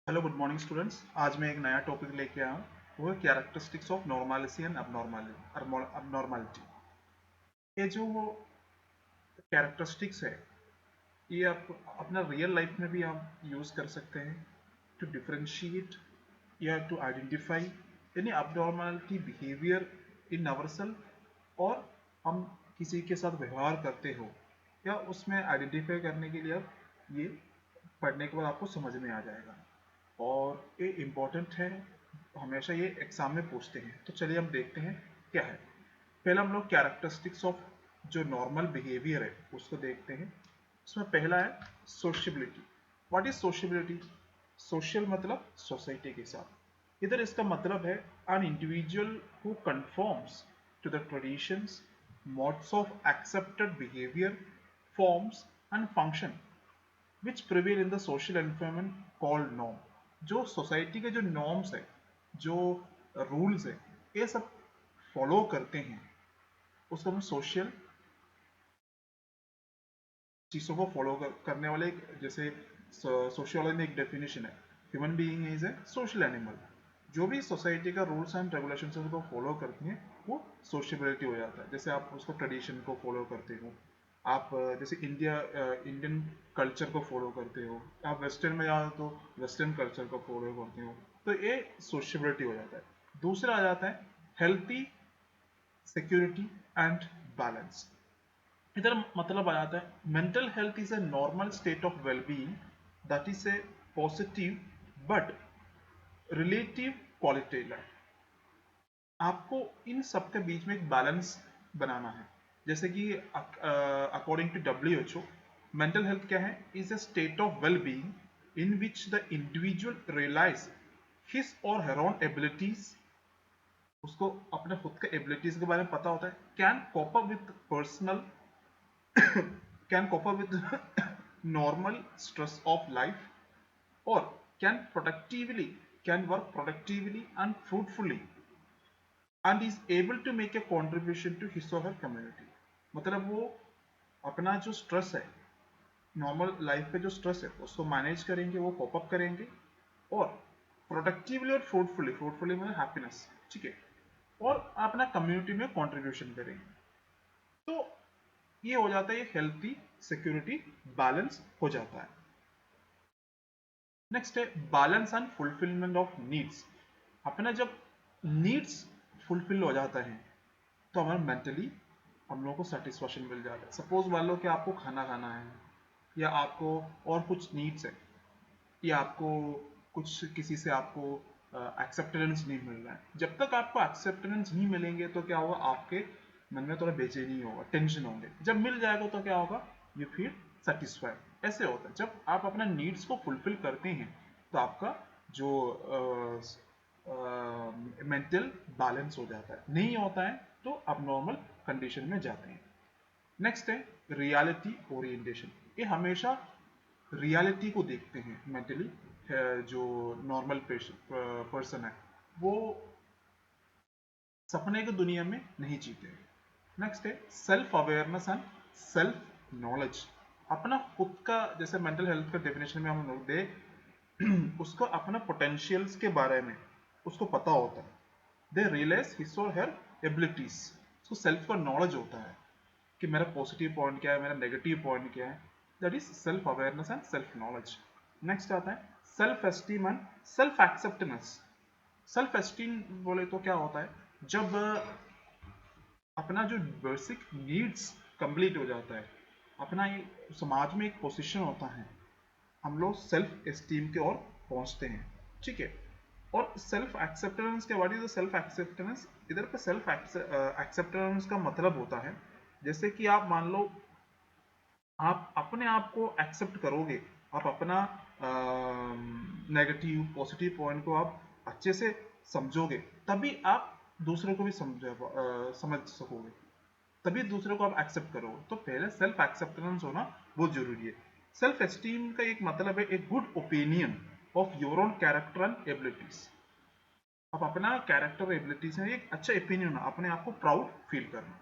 Hello good morning students. आज मैं एक नया टॉपिक लेके आया हूँ। वो है characteristics of normality and abnormality. ये जो कैरेक्टरिस्टिक्स है, ये आप अपना रियल लाइफ में भी आप यूज़ कर सकते हैं टू डिफरेंशिएट या to identify any abnormality behaviour in ourselves, और हम किसी के साथ व्यवहार करते हो या उसमें आइडेंटिफाई करने के लिए आप ये पढ़ने के बाद आपको समझ में आ जाएगा। और ये इम्पोर्टेंट है, हमेशा ये एग्जाम में पूछते हैं। तो चलिए हम देखते हैं क्या है। पहला हम लोग कैरेक्टरिस्टिक्स ऑफ जो नॉर्मल बिहेवियर है उसको देखते हैं। इसमें पहला है sociability. What is sociability? Social मतलब सोसाइटी के साथ। इधर इसका मतलब है an individual who conforms to the traditions, modes of accepted behaviour, forms and function which prevail in the social environment called norm. जो सोसाइटी के जो नॉर्म्स है, जो रूल्स है, ये सब फॉलो करते हैं, उसको हम सोशल चीज़ों को फॉलो करने वाले जैसे सोशियोलॉजी में एक डेफिनेशन है, human being is a social animal. जो भी सोसाइटी का रूल्स एंड रेगुलेशन को फॉलो करती हैं वो सोशबिलिटी हो जाता है। जैसे आप उसको ट्रेडिशन को फॉलो करते हो, आप जैसे इंडियन कल्चर को फॉलो करते हो, आप वेस्टर्न में जाओ तो वेस्टर्न कल्चर को फॉलो करते हो, तो ये सोशबिलिटी हो जाता है। दूसरा आ जाता है हेल्थी सिक्योरिटी एंड बैलेंस। इधर मतलब आ जाता है mental health is a normal state of wellbeing that is a positive but relative quality life. आपको इन सब के बीच में एक बैलेंस बनाना है। जैसे कि according to WHO, mental health क्या है? Is a state of well being in which the individual realise his और हर ओन एबिलिटीज। उसको अपने खुद के एबिलिटीज के बारे में पता होता है, can cope up with personal can cope up with normal stress of life, or can productively can work productively and fruitfully and is able to make a contribution to his or her community। मतलब वो अपना जो stress है, normal life पे जो stress है, उसको manage करेंगे, वो कोप अप करेंगे, और प्रोडक्टिवली और फ्रूटफुली, फ्रूटफुली मतलब हैप्पीनेस, ठीक है, और अपना कम्युनिटी में कंट्रीब्यूशन करेंगे। तो ये हो जाता है, ये हेल्थी सिक्योरिटी बैलेंस हो जाता है। नेक्स्ट है balance and fulfilment of needs. अपना जब नीड्स फुलफिल हो जाता है तो हमारा मेंटली हम लोगों को सेटिस्फेक्शन मिल जाता है। सपोज मान लो कि आपको खाना खाना है, या आपको और कुछ नीड्स है, या आपको कुछ किसी से आपको एक्सेप्टेंस नहीं मिल रहा है। जब तक आपको एक्सेप्टेंस नहीं मिलेंगे तो क्या होगा, आपके मन में थोड़ा बेचैनी होगा, टेंशन होंगे। जब मिल जाएगा तो क्या होगा, यू फील सेटिस्फाइड। ऐसे होता है जब आप अपना नीड्स को फुलफिल करते हैं तो आपका जो मेंटल बैलेंस हो जाता है। नहीं होता है तो आप नॉर्मल कंडीशन में जाते हैं। नेक्स्ट है रियलिटी ओरिएंटेशन। ये हमेशा रियलिटी को देखते हैं मेंटली। जो नॉर्मल पर्सन है वो सपने की दुनिया में नहीं जीते। नेक्स्ट है self awareness and self knowledge. अपना खुद का, जैसे मेंटल हेल्थ का डेफिनेशन में हम लोग दे उसको अपना पोटेंशियल्स के बारे में उसको पता होता है। दे रियलाइज हिज और हर एबिलिटीज। उसको सेल्फ का नॉलेज होता है कि मेरा पॉजिटिव पॉइंट क्या है, मेरा नेगेटिव पॉइंट क्या है। That is self awareness and self knowledge. Next आता है self esteem and self acceptance. Self esteem बोले तो क्या होता है, जब अपना जो बेसिक नीड्स कंप्लीट हो जाता है, अपना ये समाज में एक पोजीशन होता है, हम लोग सेल्फ एस्टीम की ओर पहुंचते हैं, ठीक है। और सेल्फ एक्सेप्टेंस के, what is the self acceptance? इधर पे सेल्फ एक्सेप्टेंस का मतलब होता है, जैसे कि आप मान लो आप अपने आप को एक्सेप्ट करोगे, आप अपना नेगेटिव पॉजिटिव पॉइंट को आप अच्छे से समझोगे, तभी आप दूसरों को भी समझ सकोगे, तभी दूसरे को आप एक्सेप्ट करोगे। तो पहले सेल्फ एक्सेप्टेंस होना बहुत जरूरी है। सेल्फ एस्टीम का एक मतलब है एक good opinion of your own character and abilities. आप अपना कैरेक्टर एबिलिटीज है एक अच्छा ओपिनियन, अपने आप को प्राउड फील करना।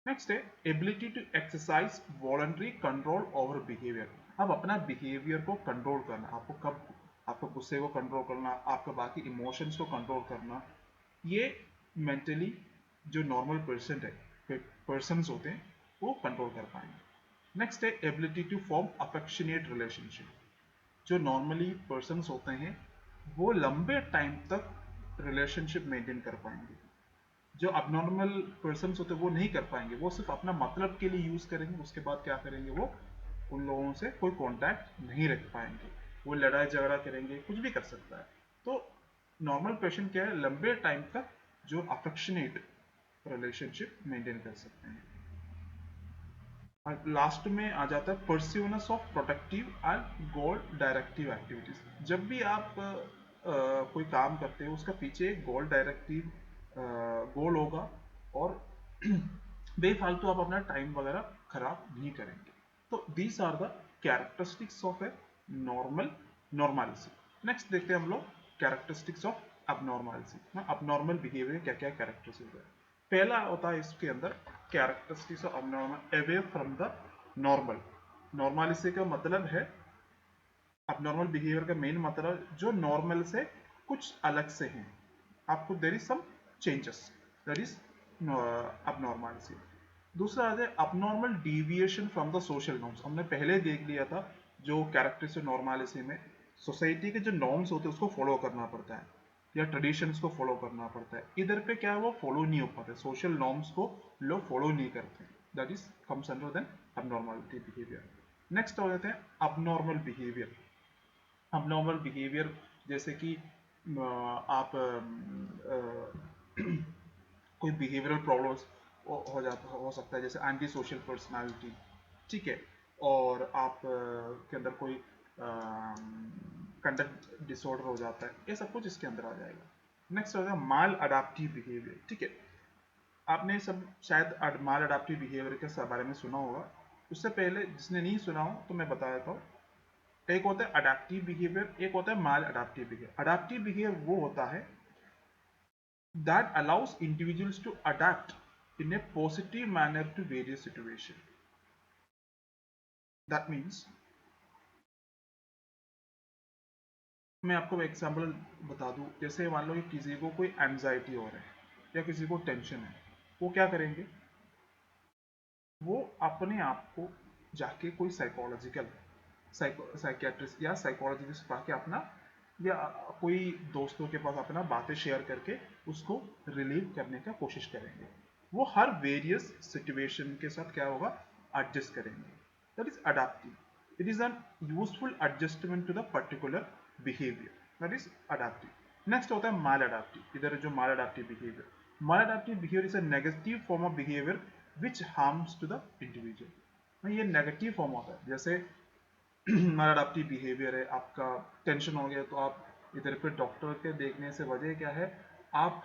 नेक्स्ट है ability to exercise voluntary control over behaviour. अब अपना बिहेवियर को कंट्रोल करना, आपको कब आपको गुस्से को कंट्रोल करना, आपका बाकी इमोशंस को कंट्रोल करना, ये मेंटली जो नॉर्मल पर्सन्स होते हैं वो कंट्रोल कर पाएंगे। नेक्स्ट है ability to form affectionate relationship. जो नॉर्मली पर्सन्स होते हैं वो लंबे टाइम तक रिलेशनशिप मेंटेन कर पाएंगे। जो अबनॉर्मल पर्सन्स होते हैं वो नहीं कर पाएंगे, वो सिर्फ अपना मतलब के लिए यूज करेंगे, उसके बाद क्या करेंगे, वो उन लोगों से कोई कांटेक्ट नहीं रख पाएंगे, वो लड़ाई झगड़ा करेंगे, कुछ भी कर सकता है। तो नॉर्मल पर्सन क्या है, लंबे टाइम तक जो अफेक्शनेट रिलेशनशिप मेंटेन कर सकते हैं। और लास्ट में आ जाता है pursuance of protective and goal directive activities. जब भी आप कोई काम करते हो उसका पीछे एक गोल डायरेक्टिव गोल होगा, और बेफालतू आप अपना टाइम वगैरह खराब नहीं करेंगे। तो these are the characteristics of a normal normalcy. Next देखते हैं हम लोग characteristics of abnormalcy. Abnormal behaviour क्या क्या कैरेक्टरिस्टिक्स है। पहला होता है इसके अंदर characteristics of abnormal away from the normal. Normalcy का मतलब है, अबनॉर्मल बिहेवियर का मेन मतलब जो नॉर्मल से कुछ अलग से हैं, आपको there is some changes, that is abnormality. दूसरा आता है abnormal deviation from the social norms. हमने पहले देख लिया था जो कैरेक्टरिस्टिक नॉर्मलिटी में सोसाइटी के जो नॉर्म्स होते हैं उसको फॉलो करना पड़ता है या ट्रेडिशंस को फॉलो करना पड़ता है। इधर पे क्या है, वो फॉलो नहीं हो पाते, सोशल नॉर्म्स को लोग फॉलो नहीं करते, that is comes under then abnormality behaviour. Next हो जाते हैं अबनॉर्मल बिहेवियर। अबनॉर्मल बिहेवियर जैसे कि आप कोई बिहेवियरल प्रॉब्लम्स हो सकता है, जैसे एंटी सोशल पर्सनालिटी, ठीक है, और आप के अंदर कोई कंडक्ट डिसऑर्डर हो जाता है, ये सब कुछ इसके अंदर आ जाएगा। नेक्स्ट हो जाएगा माल अडाप्टिव बिहेवियर। ठीक है, आपने सब शायद माल अडाप्टिव बिहेवियर के बारे में सुना होगा। उससे पहले जिसने नहीं सुना हो तो मैं बता देता हूँ। एक होता है अडेप्टिव बिहेवियर, एक होता है maladaptive behaviour. Adaptive behaviour वो होता है that allows individuals to adapt in a positive manner to various situations. That means, मैं आपको एग्जांपल बता दूं, जैसे मान लो कि किसी को कोई एंजाइटी हो रहा है या किसी को टेंशन है, वो क्या करेंगे, वो अपने आप को जाके कोई साइकोलॉजिकल साइकियाट्रिस्ट या साइकोलॉजिस्ट पाके अपना, या कोई दोस्तों के पास अपना बातें शेयर करके उसको रिलीव करने का कोशिश करेंगे। वो हर वेरियस सिचुएशन के साथ क्या होगा, एडजस्ट करेंगे, that is adaptive. It is an useful adjustment to the particular behaviour, that is adaptive. Next होता है माल अडेप्टिव। इधर जो maladaptive behaviour, maladaptive behaviour is a negative form of behaviour which harms to the individual. ये negative form होता है, जैसे मालाडाप्टिव behaviour है, आपका टेंशन हो गया तो आप इधर पे डॉक्टर के देखने से वजह क्या है, आप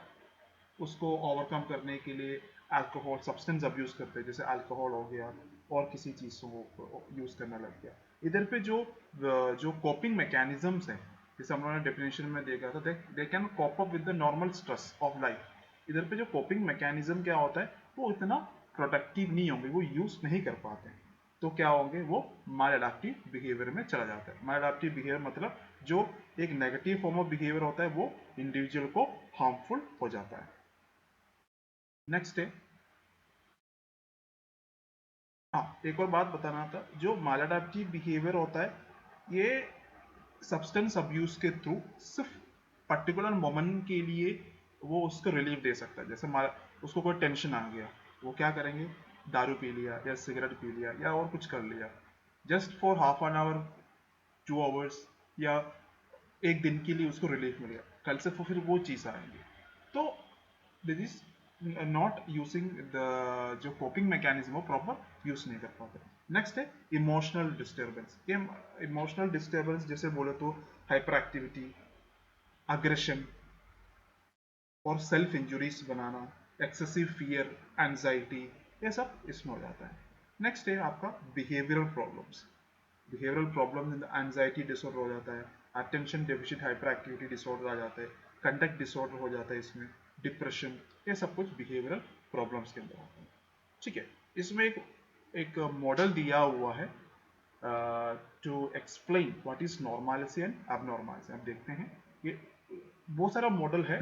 उसको ओवरकम करने के लिए अल्कोहल सब्सटेंस अब्यूज करते हैं, जैसे अल्कोहल हो गया और किसी चीज़ को यूज़ करना लग गया। इधर पे जो कोपिंग मैकेनिज्म्स हैं, जैसे हम लोगों ने डेफिनेशन में देखा था, they can cope up with the normal stress of life. इधर पे जो कोपिंग मैकेनिज्म क्या होता है, वो इतना प्रोडक्टिव नहीं होंगे, वो यूज़ नहीं कर पाते हैं, तो क्या होंगे, वो माल अडाप्टिव बिहेवियर में चला जाता है। माल अडाप्टिव बिहेवियर मतलब जो एक नेगेटिव फॉर्म ऑफ बिहेवियर होता है वो इंडिविजुअल को हार्मफुल हो जाता है। नेक्स्ट है, हाँ एक और बात बताना था, जो माल अडाप्टिव बिहेवियर होता है ये सब्सटेंस अब्यूज के थ्रू सिर्फ पर्टिकुलर मोमेंट के लिए वो उसको रिलीफ दे सकता है। जैसे उसको कोई टेंशन आ गया, वो क्या करेंगे, दारू पी लिया या सिगरेट पी लिया या और कुछ कर लिया, just for half an hour, 2 hours, या एक दिन के लिए उसको रिलीफ मिल गया, कल से फिर वो चीज़ आएंगे। तो this is not using the जो कोपिंग मैकेनिज्म वो प्रॉपर यूज नहीं कर पाते। नेक्स्ट है इमोशनल डिस्टर्बेंस। ये इमोशनल डिस्टर्बेंस जैसे बोले तो हाइपर एक्टिविटी, अग्रेशन और सेल्फ इंजुरीज बनाना, एक्सेसिव फियर, एंजाइटी, ये सब इसमें हो जाता है। नेक्स्ट है आपका behavioural problems. Behavioural problems in anxiety disorder हो जाता है, attention deficit hyperactivity disorder आ जाता है, कंडक्ट डिसऑर्डर हो जाता है इसमें, डिप्रेशन, ये सब कुछ बिहेवियरल प्रॉब्लम्स के अंदर आता है। ठीक है, इसमें एक मॉडल दिया हुआ है to explain what is normalcy and abnormalcy. अब देखते हैं ये बहुत सारा मॉडल है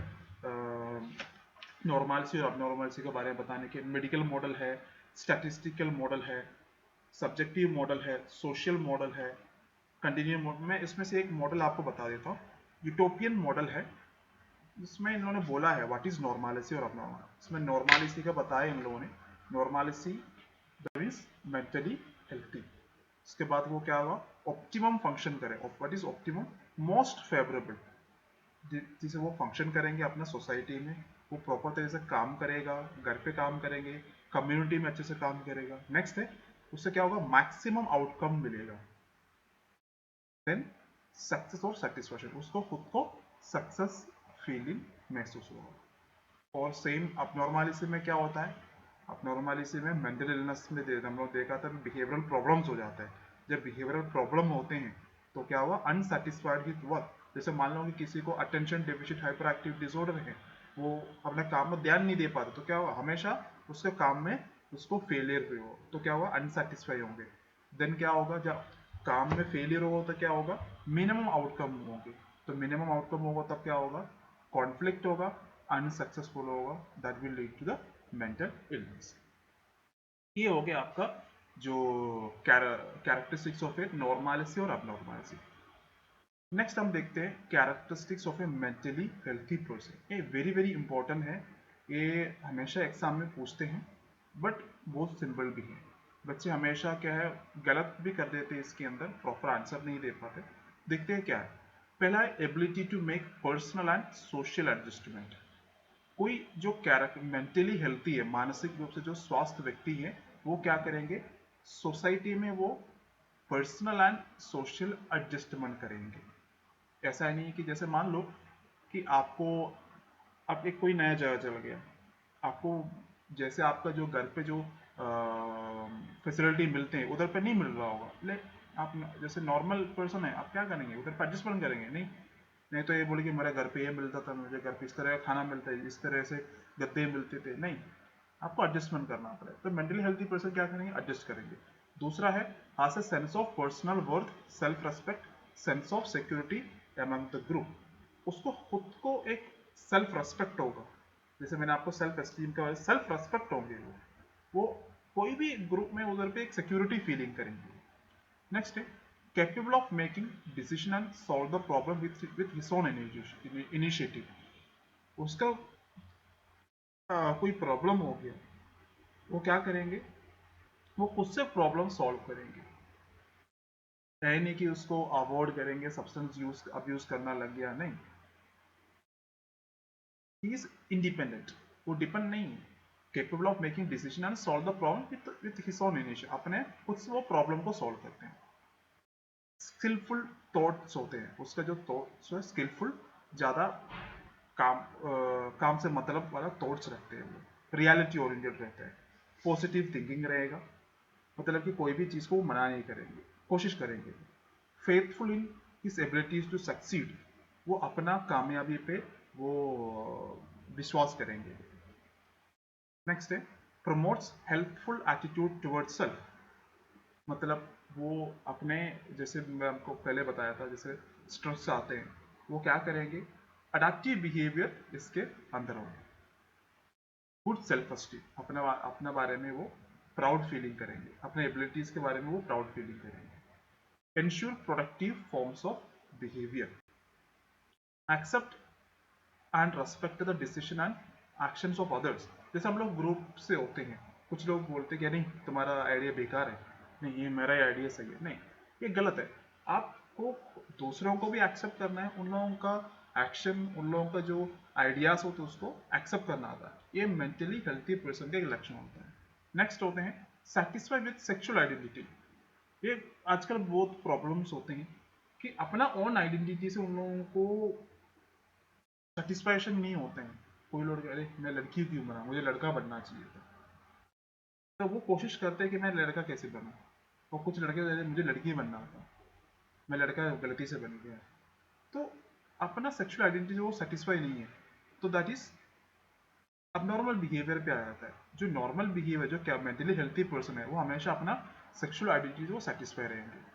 नॉर्मलिसी और एबनॉर्मलिसी के बारे में बताने के। मेडिकल मॉडल है, स्टैटिस्टिकल मॉडल है, सब्जेक्टिव मॉडल है, सोशल मॉडल है, कंटिन्यू मॉडल। मैं इसमें से एक मॉडल आपको बता देता हूँ। यूटोपियन मॉडल है, इसमें इन लोगों ने बोला है व्हाट इज नॉर्मलिसी और अबनॉर्मल। इसमें नॉर्मलिसी का बताया इन लोगों ने। नॉर्मलिसी दैट इज मेंटली हेल्थी। इसके बाद वो क्या हुआ, ऑप्टिमम फंक्शन करे। What is optimum, most favourable, जिसे वो फंक्शन करेंगे अपना सोसाइटी में, वो प्रॉपर तरीके से काम करेगा, घर पे काम करेंगे, कम्युनिटी में अच्छे से काम करेगा। नेक्स्ट है उससे क्या होगा, मैक्सिमम आउटकम मिलेगा। देन सक्सेस और सेटिस्फैक्शन, उसको खुद को सक्सेस फीलिंग महसूस होगा। और सेम अपनॉर्मलिटी में क्या होता है, अपनॉर्मलिटी में मेंटल इलनेस में हम लोग देखा था बिहेवियरल प्रॉब्लम्स हो जाता है। जब बिहेवियरल प्रॉब्लम होते हैं तो क्या हुआ, अनसेटिस्फाइड विद वर्क। जैसे मान लो कि किसी को attention deficit hyper active disorder है, वो अपने काम में ध्यान नहीं दे पाते, तो क्या हुआ, हमेशा उसके काम में उसको फेलियर हुए हो तो क्या हुआ, अनसेटिस्फाई होंगे। देन क्या होगा, जब काम में फेलियर होगा तो क्या होगा, मिनिमम आउटकम होंगे। तो मिनिमम आउटकम होगा तब क्या होगा, कॉन्फ्लिक्ट होगा, अनसक्सेसफुल होगा, that will lead to the mental illness. ये हो गया आपका जो कैरेक्टरिस्टिक्स ऑफ ए नॉर्मलिटी और अबनॉर्मलिटी। नेक्स्ट हम देखते हैं characteristics of a mentally healthy person. ये वेरी वेरी इंपॉर्टेंट है, ये हमेशा एग्जाम में पूछते हैं, बट बहुत सिंपल भी है। बच्चे हमेशा क्या है, गलत भी कर देते हैं, इसके अंदर प्रॉपर आंसर नहीं दे पाते। देखते हैं क्या है। पहला है ability to make personal and social adjustment. कोई जो कैरेक्टर मेंटली हेल्थी है, मानसिक रूप से जो स्वास्थ्य व्यक्ति है, वो क्या करेंगे, सोसाइटी में वो पर्सनल एंड सोशल एडजस्टमेंट करेंगे। ऐसा नहीं है कि जैसे मान लो कि आपको आप एक कोई नया जगह चल गया, आपको जैसे आपका जो घर पे जो फैसिलिटी मिलते हैं उधर पे नहीं मिल रहा होगा, ले आप जैसे नॉर्मल पर्सन है, आप क्या करेंगे, उधर पे एडजस्टमेंट करेंगे नहीं। नहीं तो ये बोले कि मेरे घर पे ये मिलता था, मुझे घर पे इस तरह का खाना मिलता है, इस तरह से गद्दे मिलते थे, नहीं, आपको एडजस्टमेंट करना पड़ेगा। तो मेंटली हेल्थी पर्सन क्या करेंगे, एडजस्ट करेंगे। दूसरा है हास a sense of personal worth, self respect, sense of security among the group. उसको खुद को एक सेल्फ रेस्पेक्ट होगा, जैसे मैंने आपको सेल्फ एस्टीम का, सेल्फ रेस्पेक्ट होंगे वो कोई भी ग्रुप में उधर पे एक सिक्योरिटी फीलिंग करेंगे। नेक्स्ट है capable of making decision and solve the problem with his own initiative. उसका कोई प्रॉब्लम हो गया, वो क्या करेंगे, वो खुद से प्रॉब्लम सॉल्व करेंगे। है नहीं कि उसको अवॉइड करेंगे, सब्सटेंस यूज अब्यूज करना लग गया, नहीं, ही इज इंडिपेंडेंट, वो डिपेंड नहीं है। Capable of making decision and solve the problem with his own initiative, अपने खुद से वो प्रॉब्लम को सॉल्व करते हैं। स्किलफुल थॉट्स होते हैं, उसका जो थॉट्स है स्किलफुल, ज्यादा काम से मतलब वाला थॉट्स रखते हैं, वो रियलिटी ओरिएंटेड रहते हैं। पॉजिटिव थिंकिंग रहेगा, मतलब कि कोई भी चीज को वो मना नहीं करेंगे, कोशिश करेंगे। Faithful in his abilities to succeed, वो अपना कामयाबी पे वो विश्वास करेंगे। नेक्स्ट है promotes helpful attitude towards self, मतलब वो अपने, जैसे मैं आपको पहले बताया था, जैसे स्ट्रेस आते हैं, वो क्या करेंगे, अडेप्टिव बिहेवियर इसके अंदर होंगे। गुड सेल्फ एस्टीम, अपने बारे में वो प्राउड फीलिंग करेंगे, अपने एबिलिटीज के बारे में वो प्राउड फीलिंग करेंगे। Ensure productive forms of behaviour, accept and respect the decision and actions of others. जैसे हम लोग ग्रुप से होते हैं, कुछ लोग बोलते हैं कि नहीं तुम्हारा आइडिया बेकार है, नहीं ये मेरा आइडिया सही है, नहीं ये गलत है। आपको दूसरों को भी एक्सेप्ट करना है, उन लोगों का एक्शन, उन लोगों का जो आइडियाज होते हैं उसको एक्सेप्ट करना आता है। ये मेंटली हेल्थी पर्सन का एक लक्षण होता है। नेक्स्ट होते हैं सेटिस्फाई विद सेक्सुअल आइडेंटिटी। ये आजकल बहुत प्रॉब्लम्स होते हैं कि अपना ओन आइडेंटिटी से उन लोगों को सेटिस्फैक्शन नहीं होते हैं। कोई लोग अरे मैं लड़की क्यों बना, मुझे लड़का बनना चाहिए था, तो वो कोशिश करते हैं कि मैं लड़का कैसे बनूं। और कुछ लड़के कहते हैं मुझे लड़की बनना था, मैं लड़का गलती से बन गया। तो अपना सेक्सुअल आइडेंटिटी वो सेटिस्फाई नहीं है, तो दैट इज अब नॉर्मल बिहेवियर पे आ जाता है। जो नॉर्मल बिहेवियर, जो क्या मेंटली हेल्थी पर्सन है, वो हमेशा अपना सेक्सुअल आइडेंटिटी वो सेटिस्फाई रहेंगे।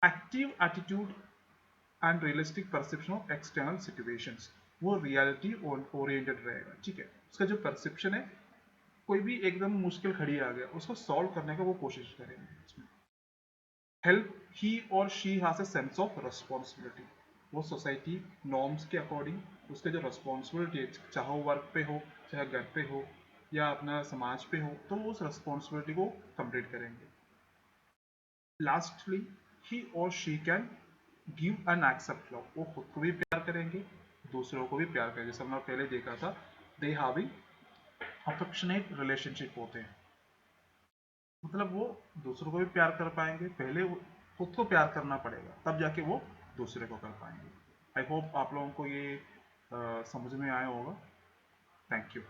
Active attitude and realistic perception of external situations, वो रियलिटी ओरिएंटेड रहेगा, ठीक है। उसका जो परसेप्शन है, कोई भी एकदम मुश्किल खड़ी आ गया उसको सॉल्व करने का वो कोशिश करेंगे। हेल्प ही और she has a sense of responsibility, वो सोसाइटी नॉर्म्स के अकॉर्डिंग उसके जो रिस्पॉन्सिबिलिटी है, चाहे वो वर्क पे हो, चाहे घर पे हो, या अपना समाज पे हो, तो वो उस रिस्पॉन्सिबिलिटी को कंप्लीट करेंगे। लास्टली, ही और she can give and accept love, वो खुद को भी प्यार करेंगे, दूसरों को भी प्यार करेंगे। जैसे हमने पहले देखा था, दे हैविंग अफेक्शनेट रिलेशनशिप होते हैं, मतलब वो दूसरों को भी प्यार कर पाएंगे, पहले वो खुद को प्यार करना पड़ेगा तब जाके वो दूसरे को कर पाएंगे। आई होप आप लोगों को ये समझ में आया होगा। Thank you.